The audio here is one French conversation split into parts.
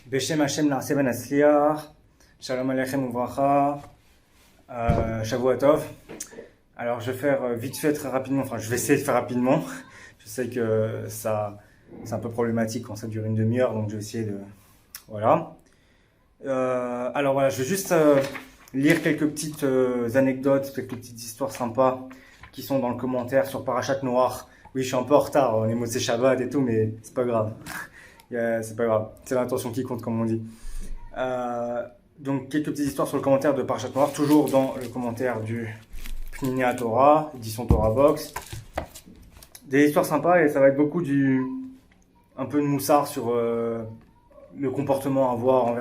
Beshem Hashem Naaseh Ben Atzliach, Shalom Aleichem Uvracha, Shavua Tov. Alors je vais faire vite fait très rapidement, enfin je vais essayer de faire rapidement. Je sais que c'est un peu problématique quand ça dure une demi-heure, donc je vais essayer de... Voilà. Alors voilà, je vais juste lire quelques petites anecdotes, quelques petites histoires sympas qui sont dans le commentaire sur Parashat Noach. Oui, je suis un peu en retard, on est Motzei Shabbat et tout, mais c'est pas grave. C'est pas grave, c'est l'intention qui compte, comme on dit. Donc, quelques petites histoires sur le commentaire de Parashat Noach, toujours dans le commentaire du Pninia Torah, édition Torah Box. Des histoires sympas et ça va être beaucoup un peu de moussard sur le comportement à avoir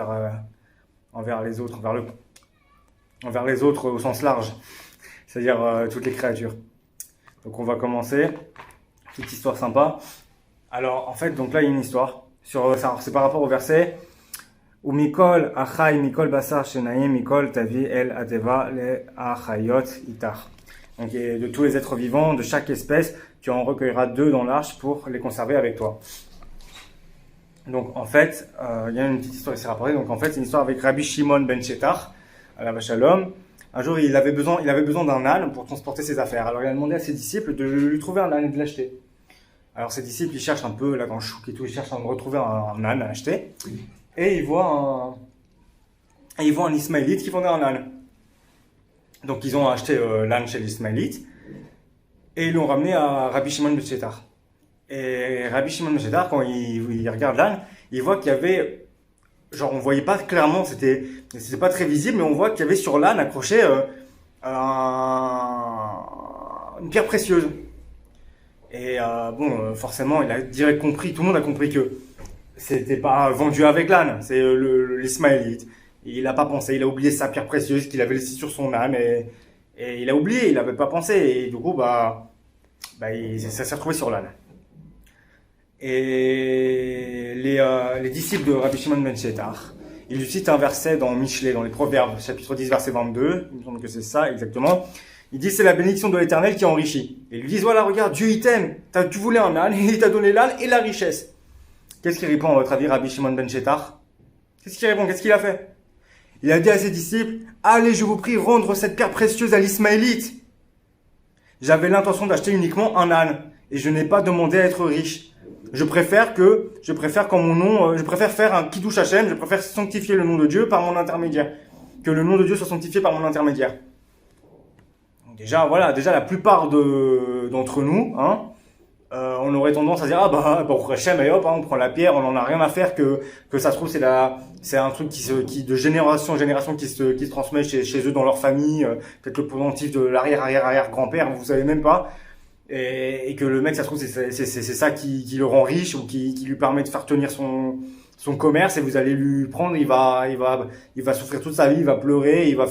envers les autres, envers les autres au sens large, c'est-à-dire toutes les créatures. Donc, on va commencer. Petite histoire sympa. Alors, en fait, donc là, il y a une histoire. C'est par rapport au verset où Mikol Achai Mikol Basar Shenaim Mikol Tavi El Ateva Le Achayot Itar. Donc de tous les êtres vivants, de chaque espèce, tu en recueilleras 2 dans l'arche pour les conserver avec toi. Donc en fait, il y a une petite histoire qui s'est rapportée. Donc en fait, c'est une histoire avec Rabbi Shimon ben Shetar, alav Shalom. Un jour, il avait besoin d'un âne pour transporter ses affaires. Alors il a demandé à ses disciples de lui trouver un âne et de l'acheter. Alors ses disciples, ils cherchent un peu, là dans le chouk et tout, ils cherchent à retrouver un âne à acheter. Et ils voient un Ismaélite qui vendait un âne. Donc ils ont acheté l'âne chez l'Ismaélite. Et ils l'ont ramené à Rabbi Shimon ben Shetar. Et Rabbi Shimon ben Shetar, quand il regarde l'âne, il voit qu'il y avait... Genre on voyait pas clairement, c'était pas très visible, mais on voit qu'il y avait sur l'âne accroché une pierre précieuse. Et forcément, il a direct compris, tout le monde a compris que c'était pas vendu avec l'âne, c'est l'Ismaélite. Il a pas pensé, il a oublié sa pierre précieuse qu'il avait laissée sur son âne et il a oublié, il avait pas pensé et du coup ça s'est retrouvé sur l'âne. Et les disciples de Rabbi Shimon ben Shetar, ils lui citent un verset dans Michelet, dans les Proverbes, chapitre 10, verset 22, il me semble que c'est ça exactement. Il dit c'est la bénédiction de l'Éternel qui enrichit. Et ils lui disent voilà, regarde, Dieu il t'aime. Tu voulais un âne et il t'a donné l'âne et la richesse. Qu'est-ce qu'il répond à votre avis, Rabbi Shimon ben Shetar? Qu'est-ce qu'il répond? Qu'est-ce qu'il a fait? Il a dit à ses disciples allez, je vous prie, rendre cette pierre précieuse à l'Ismaélite. J'avais l'intention d'acheter uniquement un âne et je n'ai pas demandé à être riche. Je préfère faire un Kiddush Hashem, je préfère sanctifier le nom de Dieu par mon intermédiaire. Que le nom de Dieu soit sanctifié par mon intermédiaire. Déjà, la plupart d'entre nous, on aurait tendance à dire pour Hachem, et hop, on prend la pierre, on en a rien à faire que ça se trouve c'est un truc qui de génération en génération qui se transmet chez eux dans leur famille, peut-être le pendentif de l'arrière grand-père, vous savez même pas, et que le mec, ça se trouve c'est ça qui le rend riche ou qui lui permet de faire tenir son commerce et vous allez lui prendre, il va souffrir toute sa vie, il va pleurer, il va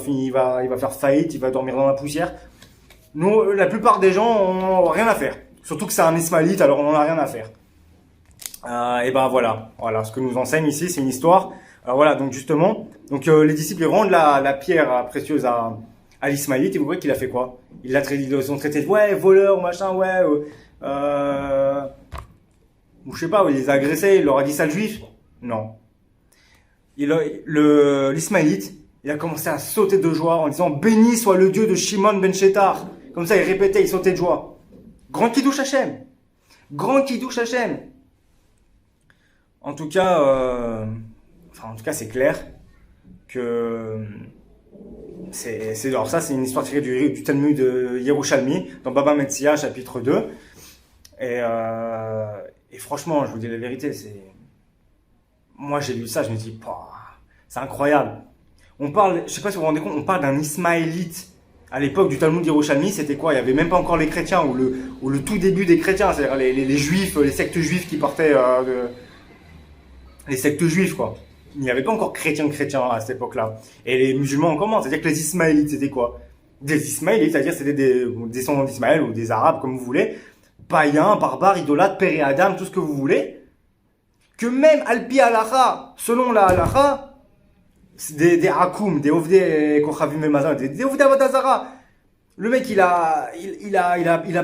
faire faillite, il va dormir dans la poussière. Nous, la plupart des gens on n'a rien à faire. Surtout que c'est un Ismaélite, alors on n'en a rien à faire. Et voilà ce que nous enseigne ici, c'est une histoire. Alors voilà, donc justement, les disciples ils rendent la pierre précieuse à l'Ismaélite et vous voyez qu'il a fait quoi? Ils ont traité de voleur, machin, ou je sais pas, il les a agressés, il leur a dit sale juif. Non. L'Ismaélite, il a commencé à sauter de joie en disant béni soit le Dieu de Shimon ben Shetar. Comme ça, il répétait, il sautait de joie. Grand Kiddush Hashem. Grand Kiddush Hashem. En tout cas, c'est clair que alors ça, c'est une histoire tirée du Talmud de Yerushalmi, dans Baba Metzia, chapitre 2. Et franchement, je vous dis la vérité, moi, j'ai lu ça, je me dis, c'est incroyable. Je sais pas si vous vous rendez compte, on parle d'un Ismaélite. À l'époque du Talmud Yerushalmi, c'était quoi? Il y avait même pas encore les chrétiens, ou le tout début des chrétiens, c'est-à-dire les juifs, les sectes juifs qui portaient les sectes juifs, quoi. Il n'y avait pas encore chrétiens à cette époque-là. Et les musulmans encore moins, c'est-à-dire que les Ismaélites, c'était quoi? Des Ismaélites, c'est-à-dire c'était des descendants d'Ismaël ou des Arabes, comme vous voulez, païens, barbares, idolâtres, père et Adam, tout ce que vous voulez. Que même Alpi Halacha, selon la Halacha, des Hakoum, des Ovdei Kochavim et Mazan, des Ovdei Avodazara. Le mec, il a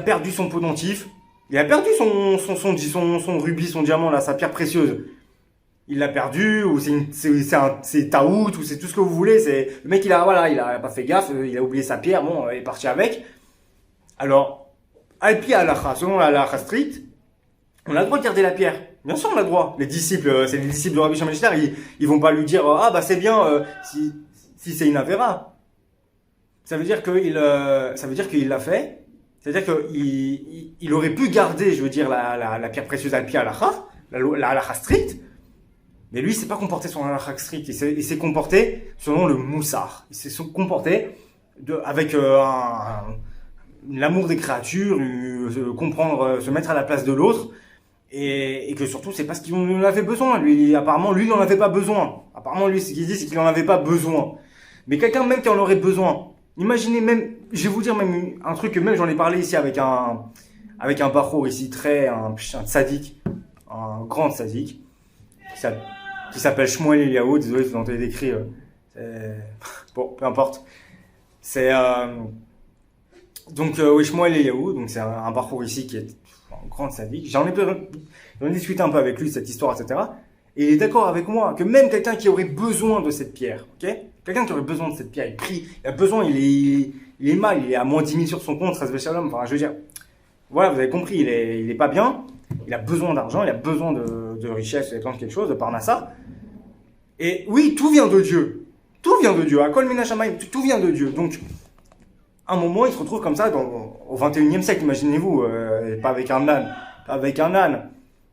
perdu son pendentif. Il a perdu son rubis, son diamant, là, sa pierre précieuse. il l'a perdu, ou c'est taout, ou c'est tout ce que vous voulez. Le mec, il a pas fait gaffe, il a oublié sa pierre, bon, il est parti avec. Alors, Alpi Halacha, selon la Halacha stricte, on a le droit de garder la pierre. Bien sûr, on a le droit. Les disciples, c'est les disciples de Rabbi Shimon Ben Yochai, ils vont pas lui dire, ah bah c'est bien, si c'est une avéra. Ça veut dire qu'il l'a fait. C'est-à-dire qu'il aurait pu garder, je veux dire, la pierre précieuse Alpi Halacha, la Halacha stricte. Mais lui, il s'est pas comporté selon la halakha stricte, il s'est comporté selon le moussar. Il s'est comporté avec l'amour des créatures, comprendre, se mettre à la place de l'autre, et que surtout, c'est parce qu'il en avait besoin. Apparemment, lui, il en avait pas besoin. Apparemment, lui, ce qu'il dit, c'est qu'il en avait pas besoin. Mais quelqu'un même qui en aurait besoin. Imaginez même, je vais vous dire même un truc que même j'en ai parlé ici avec un bachour ici, un tzaddik, un grand tzaddik, qui s'appelle Shmuel Eliyahu, désolé, vous entendez décrit, bon, peu importe. Donc, oui, Shmuel Eliyahu, donc c'est un parcours ici qui est un grand tzaddik. J'en ai discuté un peu avec lui, cette histoire, etc. Et il est d'accord avec moi que même quelqu'un qui aurait besoin de cette pierre, ok? Quelqu'un qui aurait besoin de cette pierre, il prie, il a besoin, il est mal, il est à moins 10 000 sur son compte, Chas v'Shalom, enfin, je veux dire, voilà, vous avez compris, il est pas bien, il a besoin d'argent, il a besoin de richesse, il a besoin de quelque chose, de parnassa. Et oui, tout vient de Dieu. Tout vient de Dieu. Akol mina shamayim, tout vient de Dieu. Donc, à un moment, il se retrouve comme ça au 21e siècle, imaginez-vous, pas avec un âne. Pas avec un âne.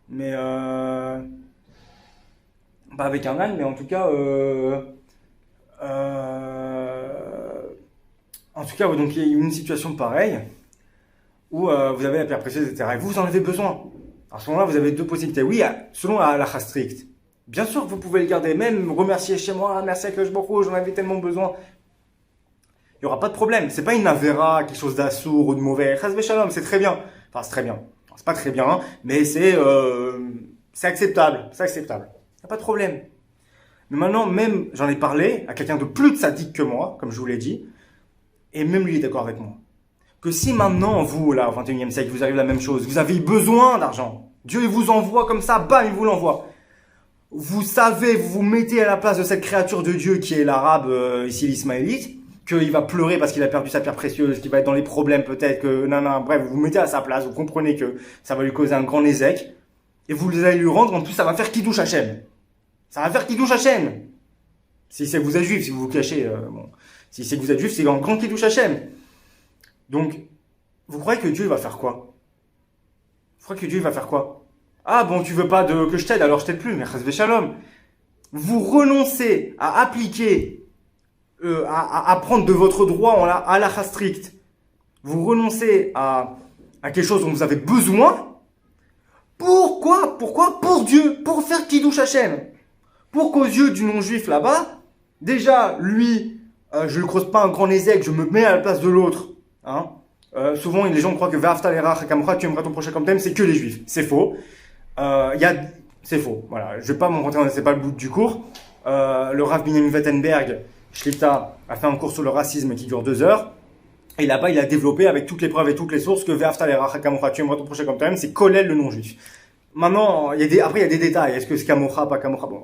Mais, pas avec un âne, mais en tout cas, donc il y a une situation pareille où vous avez la pierre précieuse, etc. Et vous en avez besoin. À ce moment-là, vous avez deux possibilités. Oui, selon la halakha stricte. Bien sûr que vous pouvez le garder, même remercier chez moi, merci à Kadosh Baruch Hu, j'en avais tellement besoin. Il n'y aura pas de problème. C'est pas une avéra, quelque chose d'assourd ou de mauvais. Chas v'Shalom, c'est très bien. Enfin, c'est très bien. C'est pas très bien, mais c'est acceptable. C'est acceptable. Il n'y a pas de problème. Mais maintenant, même, j'en ai parlé à quelqu'un de plus sadique que moi, comme je vous l'ai dit, et même lui est d'accord avec moi. Que si maintenant, vous, là, au 21e siècle, vous arrive la même chose, vous avez besoin d'argent, Dieu, il vous envoie comme ça, bam, il vous l'envoie. Vous savez, vous vous mettez à la place de cette créature de Dieu qui est l'arabe, ici l'ismaélite, qu'il va pleurer parce qu'il a perdu sa pierre précieuse, qu'il va être dans les problèmes peut-être, bref, vous vous mettez à sa place, vous comprenez que ça va lui causer un grand ézec, et vous allez lui rendre, en plus ça va faire Kiddush Hashem. Ça va faire Kiddush Hashem. Si c'est que vous êtes juif, si vous vous cachez, si c'est que vous êtes juif, c'est un grand Kiddush Hashem. Donc, vous croyez que Dieu va faire quoi? Vous croyez que Dieu va faire quoi? Ah bon, tu veux pas que je t'aide, alors je t'aide plus, mais chas v'shalom. Vous renoncez à appliquer, à prendre de votre droit en halakha stricte. Vous renoncez à quelque chose dont vous avez besoin. Pourquoi? Pour Dieu, pour faire Kiddush Hashem. Pour qu'aux yeux du non-juif là-bas, déjà, lui, je ne creuse pas un grand ézec, je me mets à la place de l'autre. Hein. Souvent, les gens croient que Ve'afta l'erach hakamocha, tu aimeras ton prochain comme t'aimes, c'est que les juifs. C'est faux. C'est faux. Voilà, je vais pas m'en rentrer, c'est pas le bout du cours. Le Rav Binyamin Wettenberg, Shlita, a fait un cours sur le racisme qui dure 2 heures. Et là-bas, il a développé avec toutes les preuves et toutes les sources que Ve'afta l'erach hakamocha, tu aimeras ton prochain comme t'aimes, c'est Kolel le non-juif. Maintenant, après, il y a des détails. Est-ce que c'est kamocha, pas kamocha? Bon,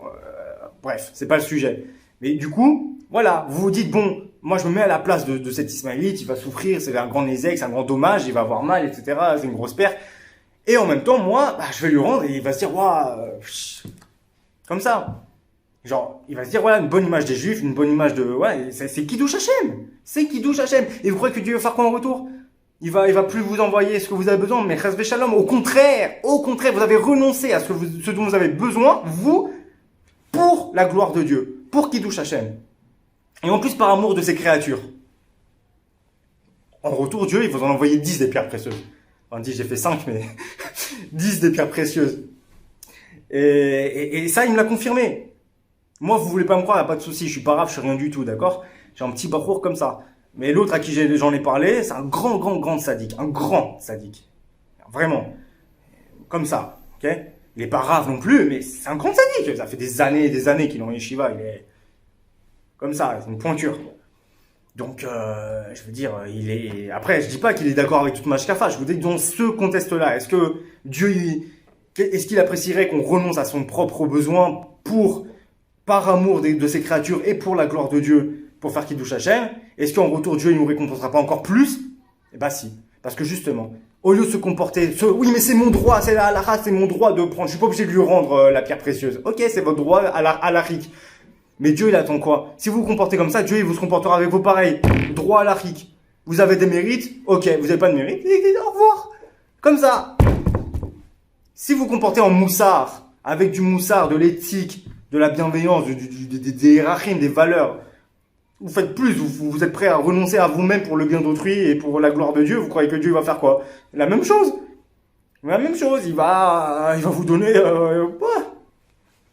bref, c'est pas le sujet. Mais du coup, voilà, vous vous dites, bon, moi je me mets à la place de cet Ismaélite, il va souffrir, c'est un grand ézec, c'est un grand dommage, il va avoir mal, etc. C'est une grosse perte. Et en même temps, moi, je vais lui rendre et il va se dire, waouh, comme ça. Genre, il va se dire, voilà, une bonne image des Juifs, une bonne image de, ouais, c'est Kiddush Hashem. C'est Kiddush Hashem. Et vous croyez que Dieu va faire quoi en retour? Il va plus vous envoyer ce que vous avez besoin, mais chas v'shalom. Au contraire, vous avez renoncé à ce dont vous avez besoin, vous, pour la gloire de Dieu, pour Kiddush Hashem. Et en plus par amour de ses créatures. En retour, Dieu, il vous en envoyer 10 des pierres précieuses. Enfin, 10, j'ai fait 5, mais 10 des pierres précieuses. Et ça, il me l'a confirmé. Moi, vous voulez pas me croire, il n'y a pas de souci, je suis pas arabe, je suis rien du tout, d'accord? J'ai un petit parcours comme ça. Mais l'autre à qui j'en ai parlé, c'est un grand sadique. Un grand sadique. Vraiment. Comme ça, ok? Il est pas rave non plus, mais c'est un grand sadique. Ça fait des années et des années qu'il est en yeshiva. Il est comme ça, c'est une pointure. Donc, je veux dire, il est... Après, je dis pas qu'il est d'accord avec toute ma shkafa. Je vous dis que dans ce contexte-là, est-ce que Dieu, est-ce qu'il apprécierait qu'on renonce à son propre besoin par amour de ces créatures et pour la gloire de Dieu, pour faire Kiddush Hashem, est-ce qu'en retour Dieu il nous récompensera pas encore plus? Eh ben si, parce que justement, au lieu de se comporter, oui mais c'est mon droit, c'est la halakha, c'est mon droit de prendre, je suis pas obligé de lui rendre la pierre précieuse. Ok, c'est votre droit à la halakhique. Mais Dieu il attend quoi? Si vous vous comportez comme ça, Dieu il vous se comportera avec vous pareil. Droit halakhique. Vous avez des mérites? Ok, vous n'avez pas de mérite? Au revoir. Comme ça. Si vous comportez en moussard, avec du moussard, de l'éthique, de la bienveillance, des hiérarchies, des valeurs, vous faites plus, vous êtes prêt à renoncer à vous-même pour le bien d'autrui et pour la gloire de Dieu, vous croyez que Dieu va faire quoi? La même chose. La même chose, il va vous donner...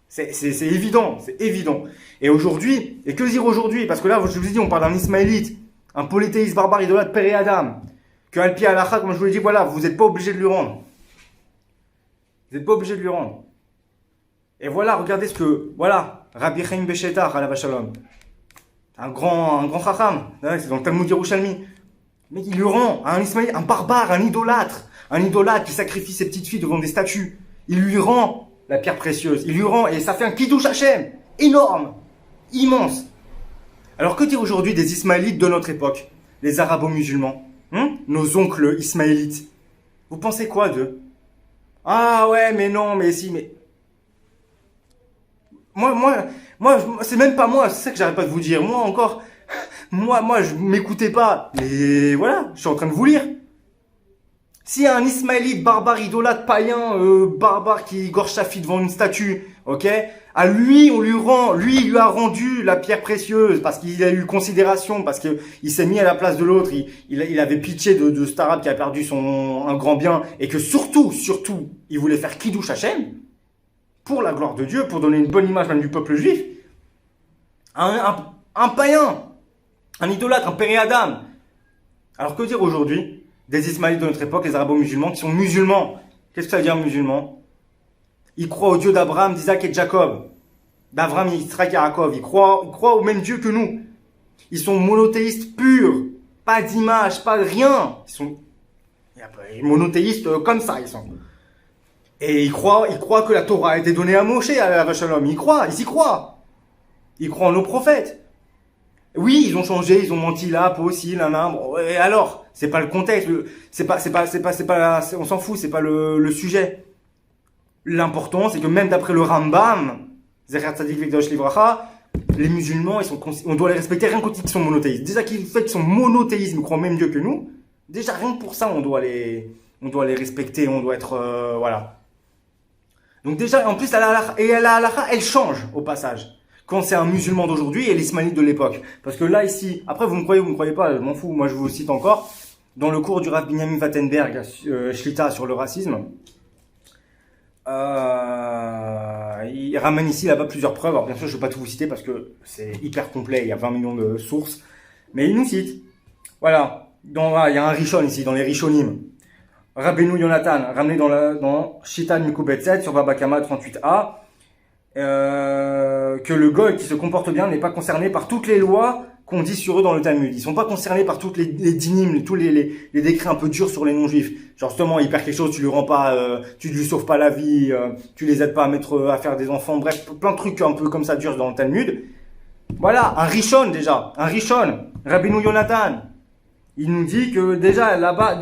C'est évident, c'est évident. Et aujourd'hui, et que dire aujourd'hui? Parce que là, je vous ai dit, on parle d'un ismaélite, un polythéiste barbare idolâtre Père et Adam, que Alpi Halakha, comme je vous l'ai dit, voilà, vous n'êtes pas obligé de lui rendre. Vous n'êtes pas obligé de lui rendre. Et voilà, regardez ce que, voilà, Rabbi Chaim Beshetar, Alav Shalom, un grand chacham, c'est dans le Talmud Yerushalmi, mais il lui rend un ismaélite, un barbare, un idolâtre qui sacrifie ses petites filles devant des statues. Il lui rend la pierre précieuse, il lui rend, et ça fait un Kiddush Hashem, énorme, immense. Alors que dire aujourd'hui des Ismaélites de notre époque, les arabo-musulmans, nos oncles ismaélites? Vous pensez quoi d'eux? Ah ouais, mais non, mais si, mais... Moi, c'est même pas moi, c'est ça que j'arrête pas de vous dire. Moi encore, je m'écoutais pas. Mais voilà, je suis en train de vous lire. S'il y a un ismaélite barbare, idolâtre, païen, barbare qui gorge sa fille devant une statue, ok, à lui, lui, il lui a rendu la pierre précieuse parce qu'il a eu considération, parce qu'il s'est mis à la place de l'autre, il avait pitié de cet arabe qui a perdu un grand bien et que surtout, il voulait faire Kiddush Hashem pour la gloire de Dieu, pour donner une bonne image même du peuple juif. Un païen, un idolâtre, un Père Adam. Alors que dire aujourd'hui des Ismaélites de notre époque, les arabo-musulmans, qui sont musulmans? Qu'est-ce que ça veut dire musulmans? Ils croient au Dieu d'Abraham, d'Isaac et de Jacob. D'Abraham, Israël et Yaakov. Ils croient au même Dieu que nous. Ils sont monothéistes purs. Pas d'image, pas de rien. Ils sont monothéistes comme ça, ils sont. Et ils croient que la Torah a été donnée à Moshe, à la Shalom. Ils y croient. Ils croient en nos prophètes. Oui, ils ont changé, ils ont menti là, pas aussi, là, là. Bon, et alors, c'est pas le contexte, on s'en fout, c'est pas le sujet. L'important, c'est que même d'après le Rambam, Zecher Tzadik Vekdosh Livracha, les musulmans, on doit les respecter rien qu'aux qu'ils sont monothéistes. Déjà qu'ils sont monothéistes, ils croient même Dieu que nous. Déjà rien que pour ça, on doit les respecter, on doit être, voilà. Donc déjà, en plus, la halakha, elle change au passage. Quand c'est un musulman d'aujourd'hui et l'ismaélite de l'époque. Parce que là, ici, après, vous me croyez pas, je m'en fous, moi je vous cite encore. Dans le cours du Rav Binyamin Wattenberg, Shlita sur le racisme, il ramène ici là-bas plusieurs preuves. Alors bien sûr, je ne vais pas tout vous citer parce que c'est hyper complet, il y a 20 millions de sources. Mais il nous cite. Voilà. Il y a un Rishon ici, dans les Rishonim. Rabbeinu Yonatan, ramené dans Shita Mikubetset sur Baba Kama 38a. Que le goy qui se comporte bien n'est pas concerné par toutes les lois qu'on dit sur eux dans le Talmud. Ils sont pas concernés par toutes les dinim, tous les décrets un peu durs sur les non-juifs. Genre justement, il perd quelque chose, tu lui rends pas, tu lui sauves pas la vie, tu les aides pas à faire des enfants, bref, plein de trucs un peu comme ça durs dans le Talmud. Voilà, un Rishon déjà, Rabbeinu Yonatan. Il nous dit que déjà là-bas,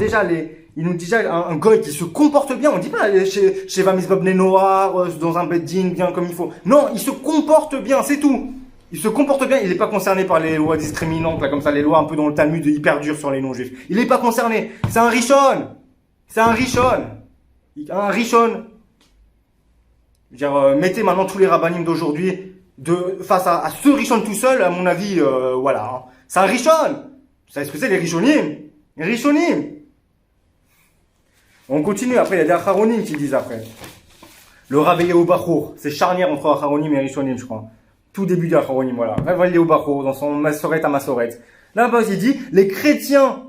il nous dit un goy qui se comporte bien. On dit pas chez Vamis Bobné Noir, dans un bedding, bien comme il faut. Non, il se comporte bien, c'est tout. Il se comporte bien, il n'est pas concerné par les lois discriminantes, là, comme ça, les lois un peu dans le Talmud hyper dures sur les non-juifs. Il n'est pas concerné. C'est un Rishon. Un Rishon. Je veux dire, mettez maintenant tous les rabbinim d'aujourd'hui face à ce Rishon tout seul, à mon avis, voilà. Hein. C'est un Rishon. Vous savez ce que c'est, les Rishonim? Les Rishonim. On continue, après, il y a des Acharonim qui disent après. Le Rav Eliyahu Bachour, c'est charnière entre Acharonim et Rishonim, je crois. Tout début d'Acharonim, voilà. Rav Eliyahu Bachour, dans son Masoret à Masoret. Là-bas, il dit, les chrétiens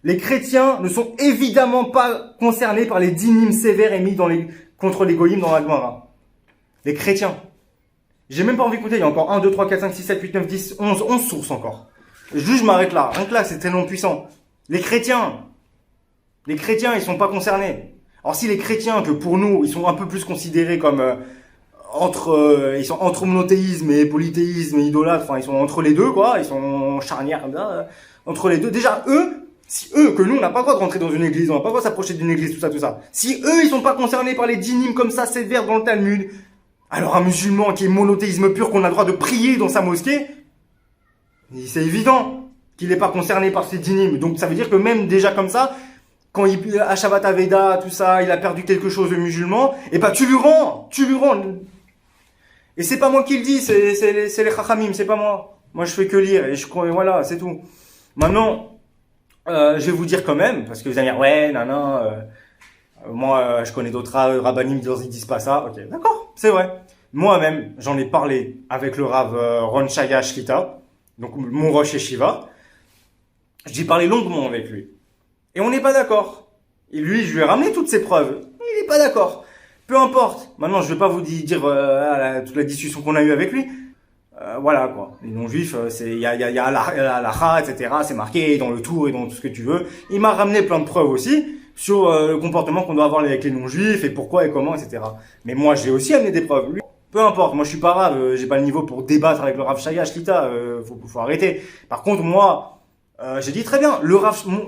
ne sont évidemment pas concernés par les dynimes sévères émis contre les goyim dans la Gemara. Les chrétiens. J'ai même pas envie d'écouter, il y a encore 1, 2, 3, 4, 5, 6, 7, 8, 9, 10, 11 sources encore. Juste, je m'arrête là. Rien que là, c'est très non puissant. Les chrétiens, ils sont pas concernés. Alors si les chrétiens, que pour nous, ils sont un peu plus considérés comme ils sont entre monothéisme et polythéisme et idolâtre, enfin ils sont entre les deux quoi, ils sont charnières comme ça, entre les deux. Déjà eux, si eux, que nous on n'a pas le droit de rentrer dans une église, on n'a pas le droit de s'approcher d'une église, tout ça, si eux ils sont pas concernés par les dynimes comme ça sévères dans le Talmud, alors un musulman qui est monothéisme pur, qu'on a le droit de prier dans sa mosquée, c'est évident qu'il n'est pas concerné par ces dynimes. Donc ça veut dire que même déjà comme ça, quand à Shabbat Aveda, tout ça, il a perdu quelque chose de musulman, et bah tu lui rends. Et c'est pas moi qui le dis, c'est les Chachamim, c'est pas moi. Moi je fais que lire, et je crois, voilà, c'est tout. Maintenant, je vais vous dire quand même, parce que vous allez dire, ouais, moi je connais d'autres rabbinim qui disent pas ça. Ok, d'accord, c'est vrai. Moi-même, j'en ai parlé avec le Rav Ron Shaya Shlita, donc mon Rosh Yeshiva. J'ai parlé longuement avec lui. Et on n'est pas d'accord. Et lui, je lui ai ramené toutes ses preuves. Il n'est pas d'accord. Peu importe. Maintenant, je ne vais pas vous dire toute la discussion qu'on a eue avec lui. Voilà quoi. Les non-juifs, il y a la etc. C'est marqué dans le tour et dans tout ce que tu veux. Il m'a ramené plein de preuves aussi sur le comportement qu'on doit avoir avec les non-juifs et pourquoi et comment, etc. Mais moi, j'ai aussi amené des preuves. Lui, peu importe. Moi, je suis pas rave. J'ai pas le niveau pour débattre avec le Rav Shaya Shlita. Faut arrêter. Par contre, moi, j'ai dit très bien.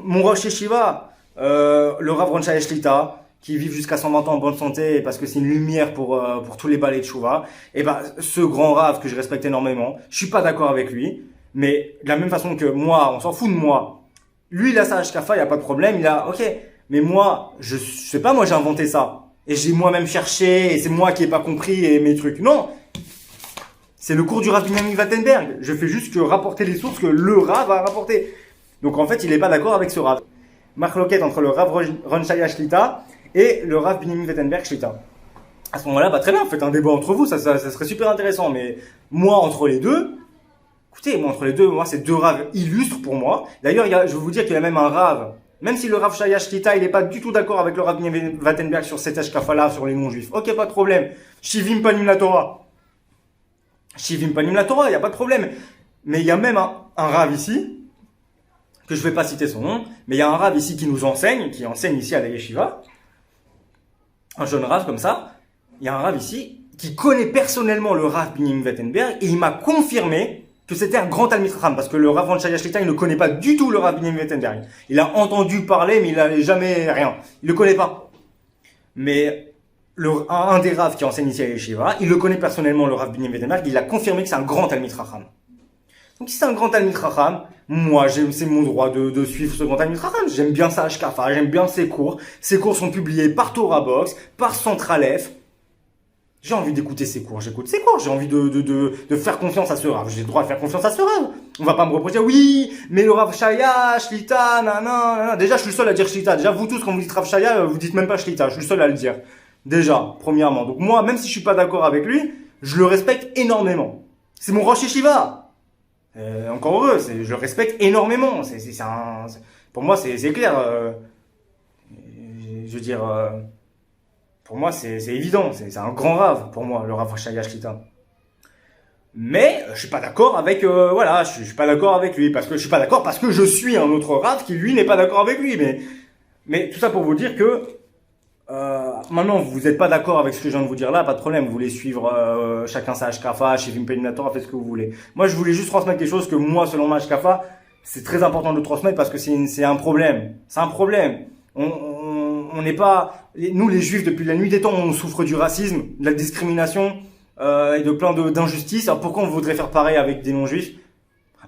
Mon Rosh Yeshiva, le Rav Ron Shaya Shlita, qui vivent jusqu'à 120 ans en bonne santé parce que c'est une lumière pour tous les balais de Chouva. Et ben, ce grand Rav que je respecte énormément, je suis pas d'accord avec lui, mais de la même façon que moi, on s'en fout de moi. Lui, il a sa HKFA, il y a pas de problème, ok. Mais moi, je sais pas, moi j'ai inventé ça. Et j'ai moi-même cherché, et c'est moi qui ai pas compris et mes trucs. Non! C'est le cours du Rav Binyamin Wattenberg. Je fais juste que rapporter les sources que le Rav a rapportées. Donc en fait, il est pas d'accord avec ce Rav. Marloquette entre le Rav Ron Shaya Shlita et le Rav Binyamin Wattenberg Shlita. À ce moment-là, bah très bien, faites un débat entre vous, ça serait super intéressant. Mais moi, entre les deux, écoutez, moi, c'est deux Ravs illustres pour moi. D'ailleurs, je vais vous dire qu'il y a même un Rav, même si le Rav Shaya Shlita, il n'est pas du tout d'accord avec le Rav Binyamin Wattenberg sur cette HKFA-là, sur les non-juifs. Ok, pas de problème. Shivim Panim la Torah. Shivim Panim la Torah, il n'y a pas de problème. Mais il y a même un Rav ici, que je vais pas citer son nom, mais il y a un Rav ici qui nous enseigne, qui enseigne ici à la Yeshiva, un jeune Rav comme ça. Il y a un Rav ici qui connaît personnellement le Rav Binyamin Wattenberg et il m'a confirmé que c'était un grand Talmid Chacham parce que le Rav Ron Shaya Shlita, il ne connaît pas du tout le Rav Binyamin Wattenberg. Il a entendu parler mais il n'avait jamais rien. Il le connaît pas. Mais un des Rav qui enseigne ici à la Yeshiva, il le connaît personnellement le Rav Binyamin Wattenberg, il a confirmé que c'est un grand Talmid Chacham. Donc si c'est un grand Talmid Chacham, moi c'est mon droit de suivre ce grand Talmid Chacham. J'aime bien sa HKFA, j'aime bien ses cours. Ses cours sont publiés par Torah Box, par Centralef. J'ai envie d'écouter ses cours, j'écoute ses cours. J'ai envie de faire confiance à ce Rav. J'ai le droit de faire confiance à ce Rav. On va pas me reprocher, oui, mais le Rav Shaya, Shlita, nanana. Déjà, je suis le seul à dire Shlita. Déjà, vous tous, quand vous dites Rav Shaya, vous dites même pas Shlita. Je suis le seul à le dire. Déjà, premièrement. Donc moi, même si je suis pas d'accord avec lui, je le respecte énormément. C'est mon Rosh Yeshiva. Encore heureux, je le respecte énormément. Pour moi, c'est clair. Je veux dire, pour moi, c'est évident. C'est un grand Rav, pour moi, le Rav Shaya Shlita. Mais je suis pas d'accord avec, je suis pas d'accord avec lui parce que je suis un autre Rav qui lui n'est pas d'accord avec lui. Mais tout ça pour vous dire que maintenant vous n'êtes pas d'accord avec ce que je viens de vous dire là, pas de problème. Vous voulez suivre chacun sa HKFA, Shivim Panim la Torah, faites ce que vous voulez. Moi, je voulais juste transmettre quelque chose que moi, selon ma HKFA, c'est très important de transmettre parce que c'est un problème. C'est un problème. On n'est pas, nous les Juifs, depuis la nuit des temps, on souffre du racisme, de la discrimination et de plein d'injustices. Alors pourquoi on voudrait faire pareil avec des non-juifs?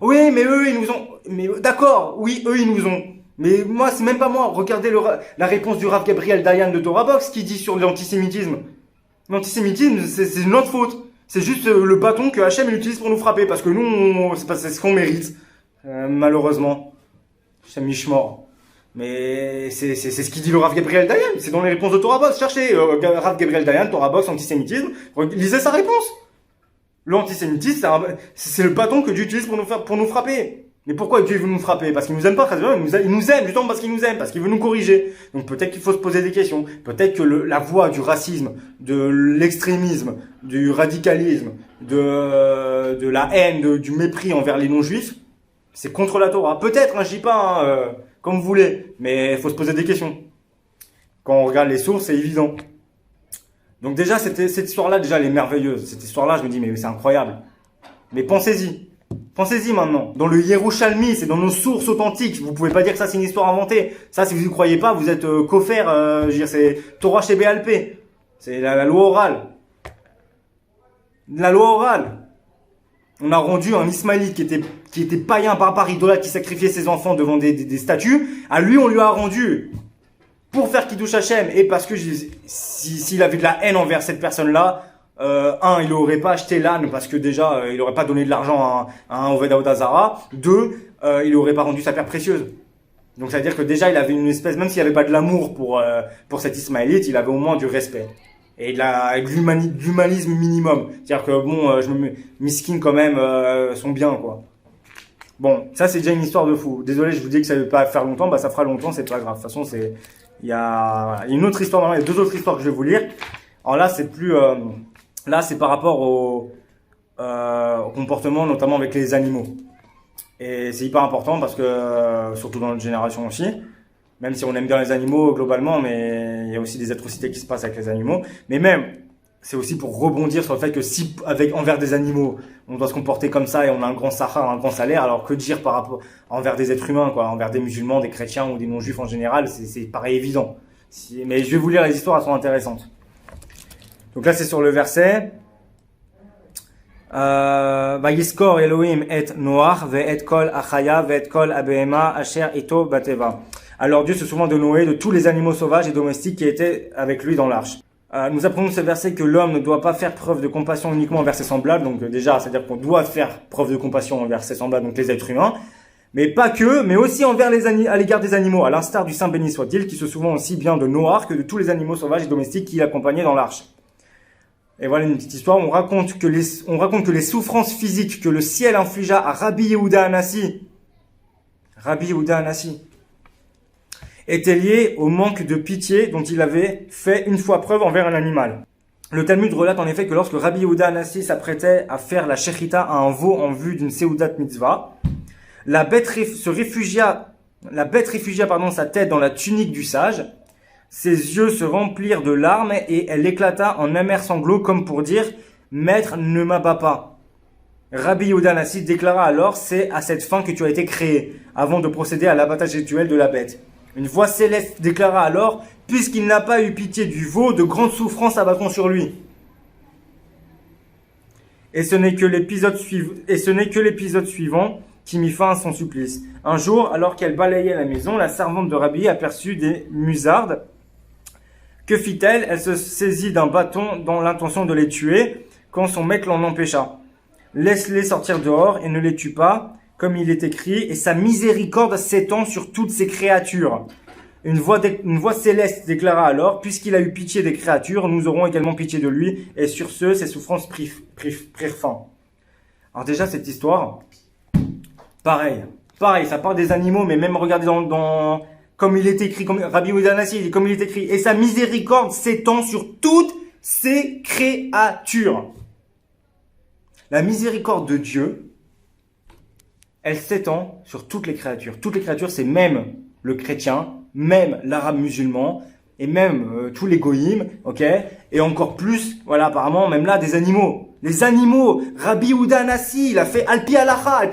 Oui, mais eux, ils nous ont. Mais d'accord, oui, eux, ils nous ont. Mais moi, c'est même pas moi. Regardez la réponse du Rav Gabriel Dayan de Torah Box qui dit sur l'antisémitisme. L'antisémitisme, c'est notre faute. C'est juste le bâton que Hachem utilise pour nous frapper parce que nous, c'est ce qu'on mérite, malheureusement. Hachem Mishmor. Mais c'est ce qu'il dit le Rav Gabriel Dayan. C'est dans les réponses de Torah Box. Cherchez Rav Gabriel Dayan, Torah Box, antisémitisme. Lisez sa réponse. L'antisémitisme, c'est le bâton que Dieu utilise pour nous frapper. Mais pourquoi Dieu veut nous frapper? Parce qu'il nous aime pas, très bien. Il nous aime justement parce qu'il nous aime, parce qu'il veut nous corriger. Donc peut-être qu'il faut se poser des questions. Peut-être que la voie du racisme, de l'extrémisme, du radicalisme, de la haine, du mépris envers les non-juifs, c'est contre la Torah. Peut-être, je dis pas, comme vous voulez, mais il faut se poser des questions. Quand on regarde les sources, c'est évident. Donc déjà, cette histoire-là, déjà, elle est merveilleuse. Cette histoire-là, je me dis, mais c'est incroyable. Mais pensez-y. Pensez-y maintenant. Dans le Yerushalmi, c'est dans nos sources authentiques. Vous pouvez pas dire que ça, c'est une histoire inventée. Ça, si vous y croyez pas, vous êtes koffer. Je veux dire, c'est Torah chez BLP. C'est la loi orale. La loi orale. On a rendu un Ismaélite qui était païen, barbare, idolâtre, qui sacrifiait ses enfants devant des statues. À lui, on lui a rendu pour faire Kiddush Hashem. Et parce que s'il avait de la haine envers cette personne-là, il aurait pas acheté l'âne parce que déjà, il aurait pas donné de l'argent à un Oved Avodazara. Deux, il aurait pas rendu sa pierre précieuse. Donc ça veut dire que déjà, il avait une espèce, même s'il avait pas de l'amour pour cet Ismaélite, il avait au moins du respect. Et de l'humanisme minimum. C'est-à-dire que bon, je me miskin quand même sont bien, quoi. Bon, ça c'est déjà une histoire de fou. Désolé, je vous dis que ça ne veut pas faire longtemps, bah ça fera longtemps, c'est pas grave. De toute façon, il y a une autre histoire, il y a deux autres histoires que je vais vous lire. Alors là, c'est plus, là c'est par rapport au comportement, notamment avec les animaux. Et c'est hyper important parce que, surtout dans notre génération aussi, même si on aime bien les animaux globalement, mais il y a aussi des atrocités qui se passent avec les animaux. Mais même, c'est aussi pour rebondir sur le fait que si envers des animaux, on doit se comporter comme ça et on a un grand sahara, un grand salaire, alors que dire par rapport envers des êtres humains, quoi, envers des musulmans, des chrétiens ou des non-juifs en général, c'est pareil évident. Mais je vais vous lire les histoires, elles sont intéressantes. Donc là, c'est sur le verset. Vayiskor Elohim et Noach ve'et kol achaya ve'et kol abehema asher ito bateva. Alors Dieu se souvint de Noé, de tous les animaux sauvages et domestiques qui étaient avec lui dans l'arche. Nous apprenons de ce verset que l'homme ne doit pas faire preuve de compassion uniquement envers ses semblables. Donc déjà, c'est-à-dire qu'on doit faire preuve de compassion envers ses semblables, donc les êtres humains. Mais pas que, mais aussi envers à l'égard des animaux, à l'instar du Saint béni soit-il, qui se souvint aussi bien de Noach que de tous les animaux sauvages et domestiques qui l'accompagnaient dans l'arche. Et voilà une petite histoire. On raconte que les souffrances physiques que le ciel infligea à Rabbi Yehuda Hanassi, était lié au manque de pitié dont il avait fait une fois preuve envers un animal. Le Talmud relate en effet que lorsque Rabbi Yehuda Hanassi s'apprêtait à faire la shechita à un veau en vue d'une seudat mitzvah, la bête réfugia sa tête dans la tunique du sage. Ses yeux se remplirent de larmes et elle éclata en amers sanglots comme pour dire « Maître, ne m'abat pas ». Rabbi Yehuda Hanassi déclara alors « C'est à cette fin que tu as été créé » avant de procéder à l'abattage rituel de la bête. Une voix céleste déclara alors « Puisqu'il n'a pas eu pitié du veau, de grandes souffrances abattront sur lui. » Et ce n'est que l'épisode suivant qui mit fin à son supplice. Un jour, alors qu'elle balayait la maison, la servante de Rabbi aperçut des musardes. Que fit-elle? Elle se saisit d'un bâton dans l'intention de les tuer, quand son maître l'en empêcha. Laisse-les sortir dehors et ne les tue pas, comme il est écrit, et sa miséricorde s'étend sur toutes ses créatures. Une voix céleste déclara alors, puisqu'il a eu pitié des créatures, nous aurons également pitié de lui, et sur ce, ses souffrances prirent fin. Alors déjà, cette histoire, pareil, ça parle des animaux, mais même regardez comme il est écrit, comme Rabbi Yehuda Hanassi, comme il est écrit, et sa miséricorde s'étend sur toutes ses créatures. La miséricorde de Dieu, elle s'étend sur toutes les créatures. Toutes les créatures, c'est même le chrétien, même l'arabe musulman, et même tous les goïms, ok? Et encore plus, voilà, apparemment, même là, des animaux. Les animaux, Rabbi Yehuda Hanassi, il a fait Alpi Halacha,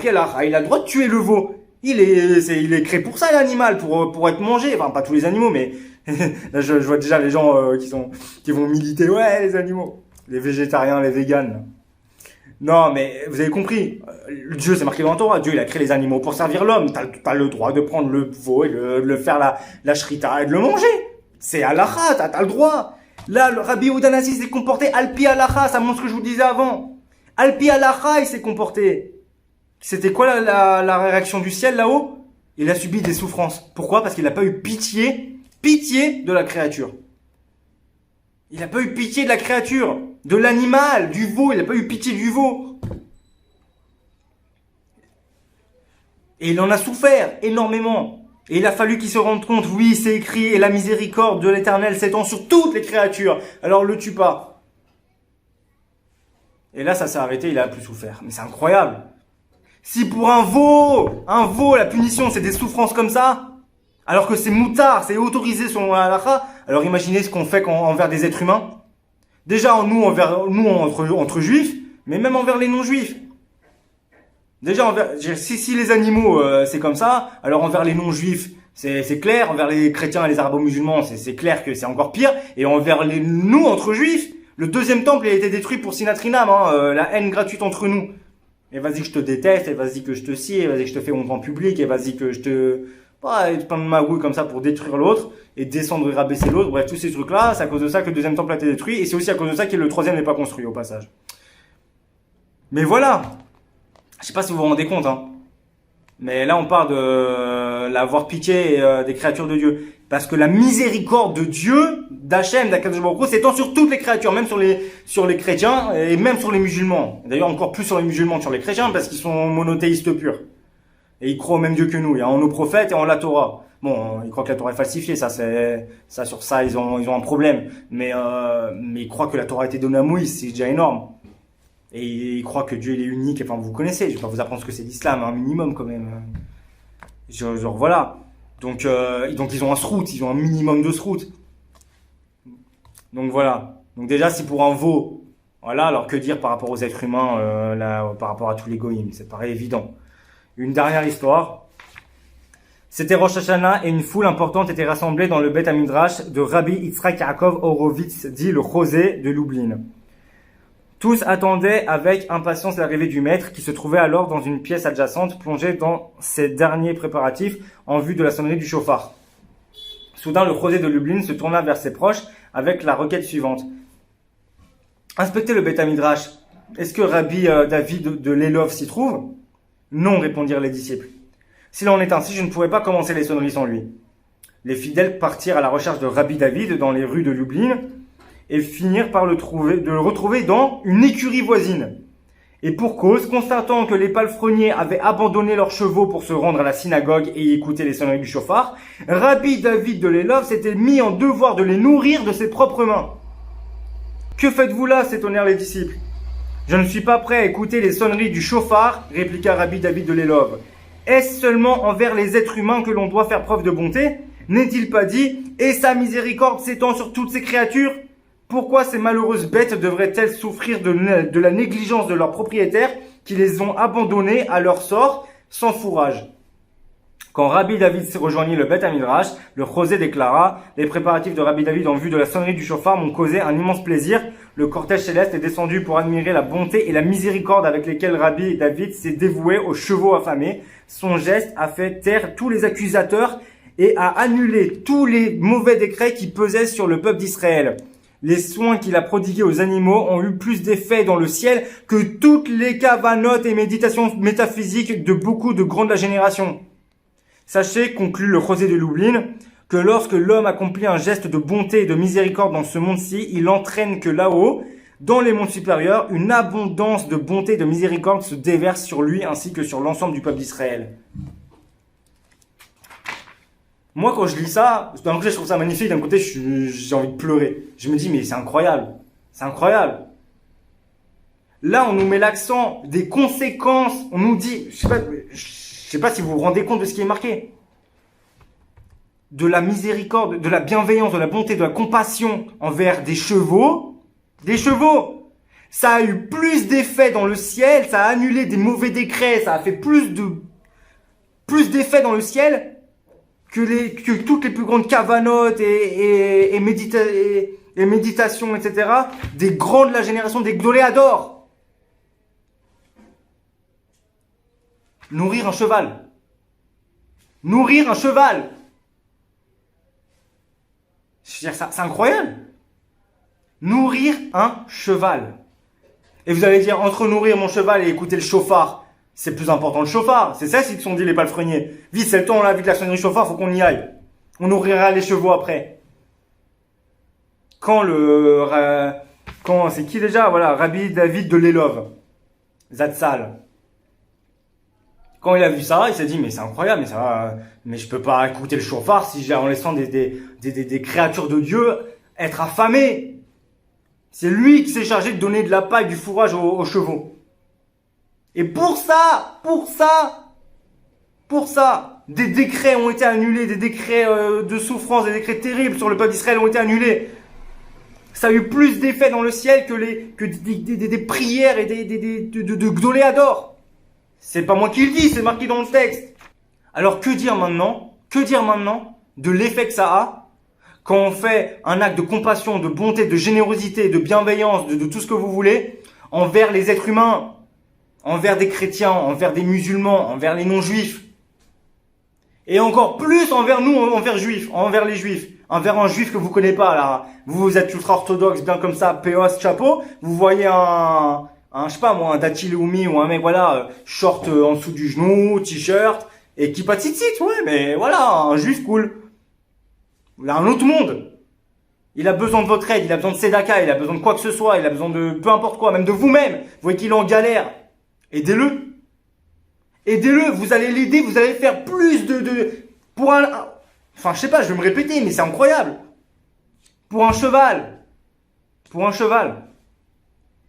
il a le droit de tuer le veau. Il est créé pour ça, l'animal, pour être mangé. Enfin, pas tous les animaux, mais là, je vois déjà les gens qui vont militer. Ouais, les animaux. Les végétariens, les véganes. Non, mais vous avez compris. Dieu, c'est marqué dans la Torah. Dieu, il a créé les animaux pour servir l'homme. T'as le droit de prendre le veau et de le faire la shrita et de le manger. C'est halakha, t'as le droit. Là, le Rabbi Yehuda Hanassi s'est comporté alpi halakha. Ça montre ce que je vous disais avant. Alpi halakha, il s'est comporté. C'était quoi la réaction du ciel là-haut? Il a subi des souffrances. Pourquoi? Parce qu'il n'a pas eu pitié de la créature. Il n'a pas eu pitié de la créature, de l'animal, du veau. Il n'a pas eu pitié du veau. Et il en a souffert énormément. Et il a fallu qu'il se rende compte, oui, c'est écrit, et la miséricorde de l'Éternel s'étend sur toutes les créatures. Alors le tue pas. Et là, ça s'est arrêté, il a plus souffert. Mais c'est incroyable. Si pour un veau, la punition, c'est des souffrances comme ça, alors que c'est moutard, c'est autorisé selon la halakha, alors imaginez ce qu'on fait envers des êtres humains. Déjà, nous, entre juifs, mais même envers les non-juifs. Déjà, si les animaux, c'est comme ça, alors envers les non-juifs, c'est clair. Envers les chrétiens et les arabo-musulmans, c'est clair que c'est encore pire. Et envers nous, entre juifs, le deuxième temple a été détruit pour Sinatrinam, hein, la haine gratuite entre nous. Et vas-y que je te déteste, et vas-y que je te scie, et vas-y que je te fais honte en public, et vas-y que je te... plein de magouilles comme ça pour détruire l'autre, et descendre et rabaisser l'autre. Bref, tous ces trucs-là, c'est à cause de ça que le deuxième temple a été détruit, et c'est aussi à cause de ça que le troisième n'est pas construit, au passage. Mais voilà. Je sais pas si vous vous rendez compte, hein. Mais là, on parle de l'avoir pitié des créatures de Dieu. Parce que la miséricorde de Dieu, d'Hachem, d'Akadosh Baruch Hu, s'étend sur toutes les créatures, même sur les chrétiens et même sur les musulmans. D'ailleurs, encore plus sur les musulmans que sur les chrétiens, parce qu'ils sont monothéistes purs. Et ils croient au même Dieu que nous, en nos prophètes et en la Torah. Bon, ils croient que la Torah est falsifiée, ça, sur ça, ils ont un problème. Mais ils croient que la Torah a été donnée à Moïse, c'est déjà énorme. Et ils croient que Dieu il est unique. Enfin, vous connaissez. Je vais pas vous apprendre ce que c'est l'islam, un minimum quand même. Genre voilà. Donc ils ont un srout, ils ont un minimum de srout. Donc voilà. Donc déjà, si pour un veau, voilà. Alors que dire par rapport aux êtres humains, par rapport à tous les goïms, ça paraît évident. Une dernière histoire. C'était Rosh Hashanah et une foule importante était rassemblée dans le Beth Midrash de Rabbi Yitzhak Yaakov Horowitz, dit le Chosé de Lublin. Tous attendaient avec impatience l'arrivée du maître qui se trouvait alors dans une pièce adjacente plongé dans ses derniers préparatifs en vue de la sonnerie du chauffard. Soudain, le Chosé de Lublin se tourna vers ses proches avec la requête suivante. Inspectez le Beth Midrash. Est-ce que Rabbi David de l'Elov s'y trouve? Non, répondirent les disciples. S'il en est ainsi, je ne pourrais pas commencer les sonneries sans lui. Les fidèles partirent à la recherche de Rabbi David dans les rues de Lublin et finirent par de le retrouver dans une écurie voisine. Et pour cause, constatant que les palefreniers avaient abandonné leurs chevaux pour se rendre à la synagogue et y écouter les sonneries du chauffard, Rabbi David de l'Elov s'était mis en devoir de les nourrir de ses propres mains. « Que faites-vous là » s'étonnèrent les disciples. « Je ne suis pas prêt à écouter les sonneries du chauffard » répliqua Rabbi David de l'Elov. « Est-ce seulement envers les êtres humains que l'on doit faire preuve de bonté ? N'est-il pas dit « Et sa miséricorde s'étend sur toutes ces créatures » ? Pourquoi ces malheureuses bêtes devraient-elles souffrir de la négligence de leurs propriétaires qui les ont abandonnées à leur sort sans fourrage? Quand Rabbi David rejoignit le Beth Midrash, le Chosé déclara « Les préparatifs de Rabbi David en vue de la sonnerie du chauffard m'ont causé un immense plaisir. Le cortège céleste est descendu pour admirer la bonté et la miséricorde avec lesquelles Rabbi David s'est dévoué aux chevaux affamés. Son geste a fait taire tous les accusateurs et a annulé tous les mauvais décrets qui pesaient sur le peuple d'Israël. Les soins qu'il a prodigués aux animaux ont eu plus d'effet dans le ciel que toutes les cavanotes et méditations métaphysiques de beaucoup de grands de la génération. Sachez, conclut le Chosé de Lublin, que lorsque l'homme accomplit un geste de bonté et de miséricorde dans ce monde-ci, il entraîne que là-haut, dans les mondes supérieurs, une abondance de bonté et de miséricorde se déverse sur lui ainsi que sur l'ensemble du peuple d'Israël. Moi, quand je lis ça, d'un côté, je trouve ça magnifique, d'un côté, j'ai envie de pleurer. Je me dis, mais c'est incroyable. C'est incroyable. Là, on nous met l'accent des conséquences. On nous dit, je sais pas si vous vous rendez compte de ce qui est marqué. De la miséricorde, de la bienveillance, de la bonté, de la compassion envers des chevaux. Des chevaux! Ça a eu plus d'effet dans le ciel, ça a annulé des mauvais décrets, ça a fait plus d'effet dans le ciel que toutes les plus grandes cavanotes et méditations, etc. des grands de la génération des Gdoléadors. Nourrir un cheval. Nourrir un cheval. Je veux dire, c'est incroyable. Nourrir un cheval. Et vous allez dire, entre nourrir mon cheval et écouter le chauffard, c'est plus important le chauffard. C'est ça ce qu'ils sont dit les palefreniers. Vite, c'est le temps, là, vu que la sonnerie du chauffard, faut qu'on y aille. On nourrira les chevaux après. Quand c'est qui déjà? Voilà, Rabbi David de l'Elov. Zatzal. Quand il a vu ça, il s'est dit, mais c'est incroyable, mais je peux pas écouter le chauffard si en laissant des créatures de Dieu être affamées. C'est lui qui s'est chargé de donner de la paille, du fourrage aux chevaux. Et pour ça, des décrets ont été annulés, des décrets de souffrance, des décrets terribles sur le peuple d'Israël ont été annulés. Ça a eu plus d'effet dans le ciel que des prières et de Gdoléador. C'est pas moi qui le dis, c'est marqué dans le texte. Alors que dire maintenant de l'effet que ça a quand on fait un acte de compassion, de bonté, de générosité, de bienveillance, de tout ce que vous voulez, envers les êtres humains, envers des chrétiens, envers des musulmans, envers les non-juifs. Et encore plus envers nous, envers les juifs. Envers un juif que vous connaissez pas, là. Vous êtes ultra-orthodoxe, bien comme ça, péos, chapeau. Vous voyez je sais pas moi, un Dati Leumi ou un mec, voilà, short en dessous du genou, t-shirt, et qui pas tzitzit, ouais, mais voilà, un juif cool. Il a un autre monde. Il a besoin de votre aide, il a besoin de Sedaka, il a besoin de quoi que ce soit, il a besoin de peu importe quoi, même de vous-même. Vous voyez qu'il est en galère. Aidez-le. Aidez-le, vous allez l'aider, vous allez faire plus pour enfin, je sais pas, je vais me répéter, mais c'est incroyable. Pour un cheval.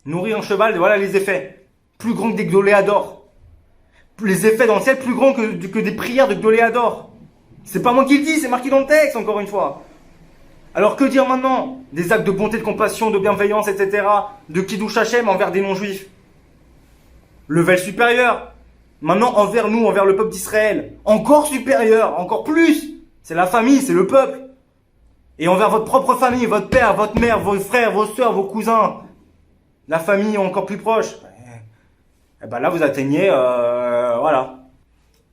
Nourrir un cheval, voilà les effets. Plus grands que des Gdoléador. Les effets dans le ciel, plus grands que des prières de Gdoléador. C'est pas moi qui le dis, c'est marqué dans le texte, encore une fois. Alors que dire maintenant? Des actes de bonté, de compassion, de bienveillance, etc. De Kiddush Hashem envers des non-juifs. Level supérieur. Maintenant, envers nous, envers le peuple d'Israël. Encore supérieur, encore plus. C'est la famille, c'est le peuple. Et envers votre propre famille, votre père, votre mère, vos frères, vos soeurs, vos cousins. La famille encore plus proche. Et ben là, vous atteignez, voilà.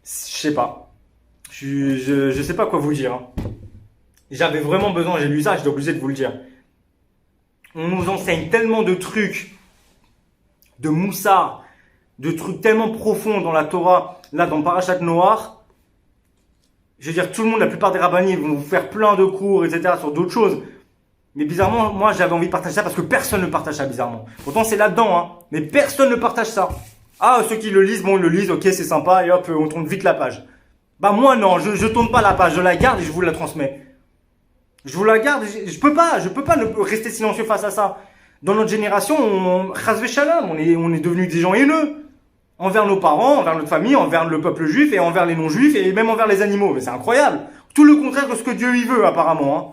Je sais pas. Je sais pas quoi vous dire. Hein. J'avais vraiment besoin, j'ai lu ça, j'étais obligé de vous le dire. On nous enseigne tellement de trucs, de moussard, de trucs tellement profonds dans la Torah, là dans Parashat Noach. Je veux dire, tout le monde, la plupart des rabbinis vont vous faire plein de cours, etc. sur d'autres choses. Mais bizarrement, moi j'avais envie de partager ça parce que personne ne partage ça bizarrement. Pourtant c'est là-dedans, hein. Mais personne ne partage ça. Ah, ceux qui le lisent, bon, ils le lisent, ok, c'est sympa, et hop, on tourne vite la page. Bah moi non, je tourne pas la page, je la garde et je vous la transmets. Je vous la garde, je peux pas ne rester silencieux face à ça. Dans notre génération, chas v'shalom, on est devenus des gens haineux. Envers nos parents, envers notre famille, envers le peuple juif et envers les non-juifs et même envers les animaux. Mais c'est incroyable. Tout le contraire de ce que Dieu y veut apparemment. Hein.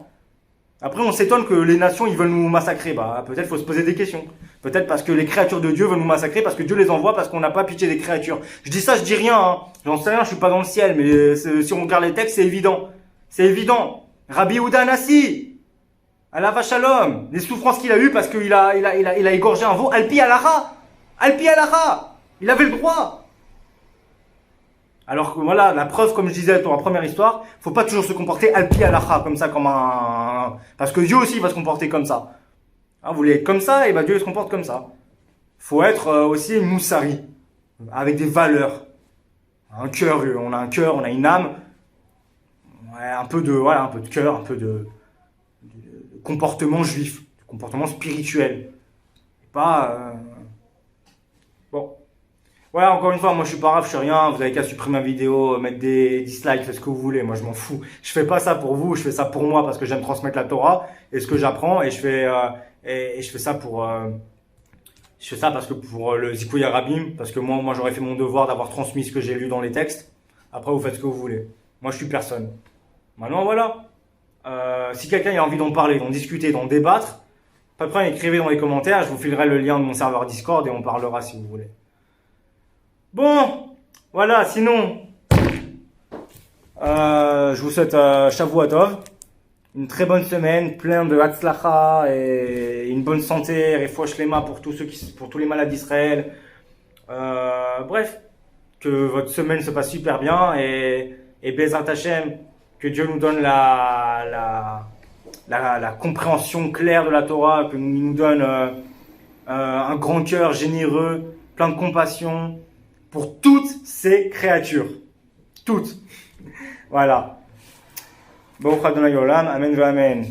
Après, on s'étonne que les nations, ils veulent nous massacrer. Bah, peut-être faut se poser des questions. Peut-être parce que les créatures de Dieu veulent nous massacrer, parce que Dieu les envoie, parce qu'on n'a pas pitié des créatures. Je dis ça, je dis rien. Hein. J'en sais rien, je suis pas dans le ciel, mais si on regarde les textes, c'est évident. C'est évident. Rabbi Yehuda Anassi, Alava Shalom, les souffrances qu'il a eues parce qu'il a égorgé un veau, Alpi Alaha. Il avait le droit. Alors que voilà, la preuve, comme je disais dans la première histoire, faut pas toujours se comporter alpi alacha, comme ça, comme un... Parce que Dieu aussi va se comporter comme ça. Hein, vous voulez être comme ça, et ben Dieu il se comporte comme ça. Faut être aussi moussari, avec des valeurs. Un cœur, on a une âme. Ouais, un peu de cœur, un peu de comportement juif, de comportement spirituel. Pas... Bon. Voilà, encore une fois, moi je suis pas grave, je suis rien, vous avez qu'à supprimer ma vidéo, mettre des dislikes, faites ce que vous voulez, moi je m'en fous. Je fais pas ça pour vous, je fais ça pour moi parce que j'aime transmettre la Torah et ce que j'apprends et je fais ça parce que pour le Zikouï Arabim, parce que moi j'aurais fait mon devoir d'avoir transmis ce que j'ai lu dans les textes. Après vous faites ce que vous voulez. Moi je suis personne. Maintenant voilà. Si quelqu'un a envie d'en parler, d'en discuter, d'en débattre, pas de problème, écrivez dans les commentaires, je vous filerai le lien de mon serveur Discord et on parlera si vous voulez. Bon, voilà, sinon, je vous souhaite Shavua Tov, une très bonne semaine, plein de Hatzlacha et une bonne santé, Refoua Shlema pour tous les malades d'Israël. Bref, que votre semaine se passe super bien et Bezrat Hashem, que Dieu nous donne la compréhension claire de la Torah, que nous donne un grand cœur généreux, plein de compassion, pour toutes ces créatures. Toutes. Voilà. Baruch Adonai Olam. Amen ve Amen.